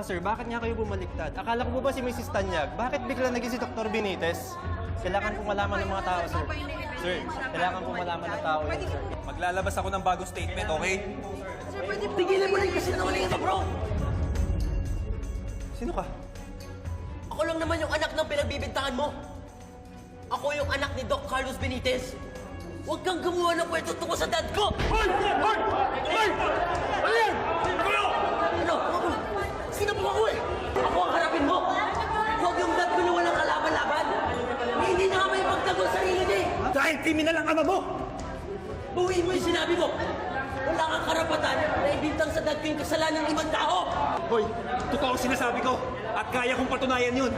nga sir, bakit nga kayo bumaliktad? Akala ko po ba si Mrs. Tanyag? Bakit bigla naging si Dr. Benitez? Kailangan pong malaman ng mga tao, sir. Sir, kailangan pong malaman ng tao yun, sir. Maglalabas ako ng bagong statement, okay? Sir, pwede tigilan mo rin kasi nangaling ito, bro! Sino ka? Ako lang naman yung anak ng pinagbibintangan mo. Ako yung anak ni Doc Carlos Benitez. Huwag kang gumawa ng kwento tungkol sa dad ko! Hoy! Hoy! Hoy! Ano yan? Ano? Sino po ako eh? Ako ang harapin mo! Huwag yung dad ko na walang kalaban-laban! Hindi na nga may pagtanggol sa sarili niya eh! Dahil kriminal ang ama mo! Buwiin mo yung sinabi mo! Wala kang karapatan na ibintang sa dad ko yung kasalanan ng ibang tao! Hoy, totoo ang sinasabi ko at kaya kong patunayan yun.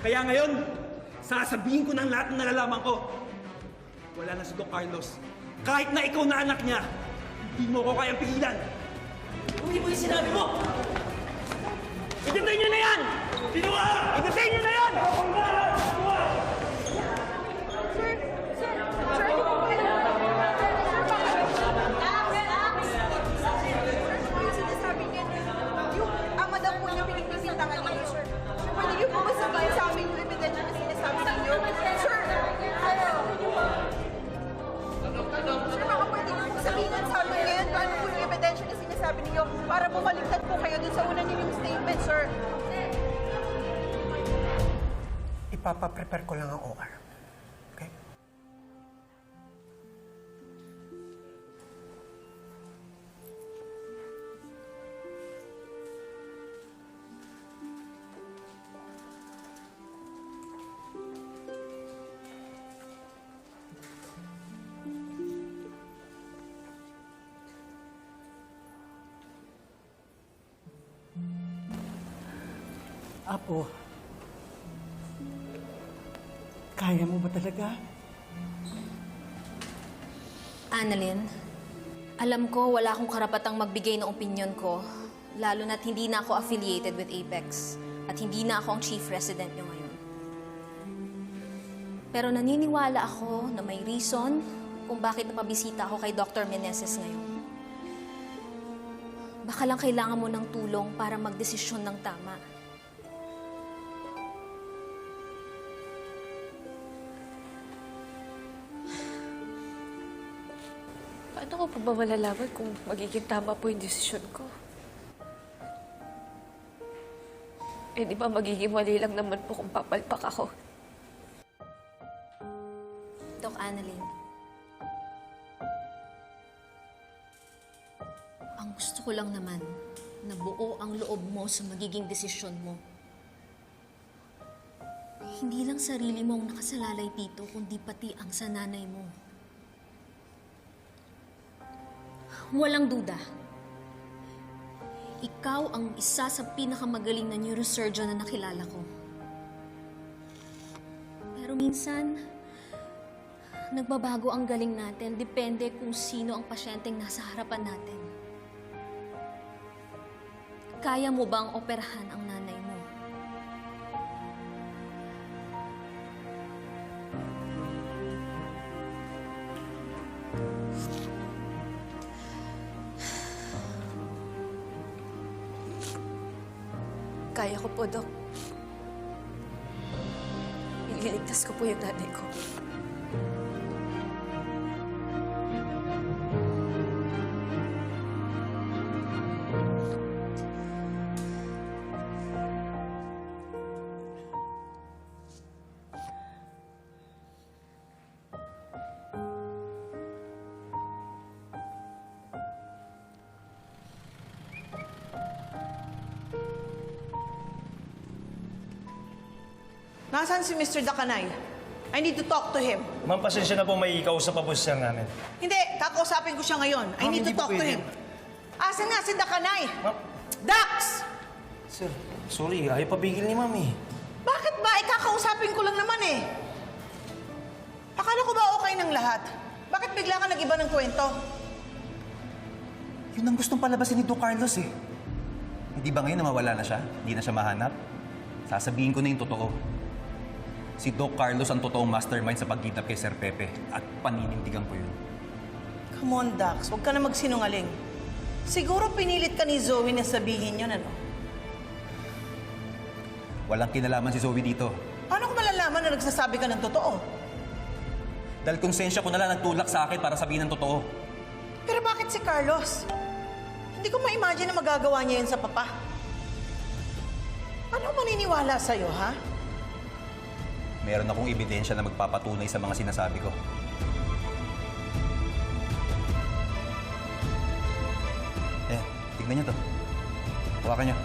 Kaya ngayon, sasabihin ko ng lahat ng nalalaman ko. Wala na si Doc Carlos. Kahit na ikaw na anak niya, hindi mo ko kayang pigilan. Buwiin mo yung sinabi mo! Igatay niyo na yan! Sino ka? Igatay niyo na yan! Sinasabi niya na yung ama daw po niya pinagbibintangan ninyo, sir. Pwede niyo po masabay sa amin yung ebidensya na sinasabi ninyo? Sir, Sir, baka pwede niyo po sabihin sa amin ngayon paano po yung ebidensya na sinasabi ninyo para bumaliktad po kayo dun sa una ninyong statement, sir. Ipapaprepare ko lang ang OR. Okay? Apo, kaya mo ba talaga? Annalyn, alam ko wala akong karapatang magbigay ng opinyon ko, lalo na't hindi na ako affiliated with Apex at hindi na ako ang chief resident nyo ngayon. Pero naniniwala ako na may reason kung bakit napabisita ako kay Dr. Meneses ngayon. Baka lang kailangan mo ng tulong para magdesisyon ng tama. Paano ko pa ba malalaman kung magiging tama po yung desisyon ko? Eh, di ba magiging mali lang naman po kung papalpak ako? Doc Annalyn, ang gusto ko lang naman na buo ang loob mo sa magiging desisyon mo. Hindi lang sarili mo ang nakasalalay dito, kundi pati ang sa nanay mo. Walang duda. Ikaw ang isa sa pinakamagaling na neurosurgeon na nakilala ko. Pero minsan, nagbabago ang galing natin. Depende kung sino ang pasyenteng nasa harapan natin. Kaya mo bang operahan ang nanay mo? Kaya ko po, Dok. Ililigtas ko po yung nanay ko. Nasaan si Mr. Dakanay? I need to talk to him. Ma'am, pasensya na po, may kausap pa po siya namin. Hindi, kakausapin ko siya ngayon. I Ma'am, need to hindi po talk to pwede. him. Asan nga si Dakanay? Ma'am, Dax! sir, sorry, ayaw pabigil ni ma'am eh. Bakit ba? Kakausapin ko lang naman eh. Akala ko ba okay ng lahat? Bakit bigla ka nag-iba ng kwento? Yun ang gustong palabasin ni Doc Carlos eh. Hindi ba ngayon na mawala na siya? Hindi na siya mahanap? Sasabihin ko na yung totoo. Si Doc Carlos ang totoong mastermind sa pagkidnap kay Sir Pepe at paninindigan ko yun. Come on, Dax. Huwag ka na magsinungaling. Siguro pinilit ka ni Zoe na sabihin yun, ano? Walang kinalaman si Zoe dito. Paano ko malalaman na nagsasabi ka ng totoo? Dahil konsensya ko na lang nagtulak sa akin para sabihin ng totoo. Pero bakit si Carlos? Hindi ko ma-imagine na magagawa niya yun sa papa. Paano ko maniniwala sa'yo, ha? Meron akong ebidensya na magpapatunay sa mga sinasabi ko. Tignan niyo to. Hawakan niyo.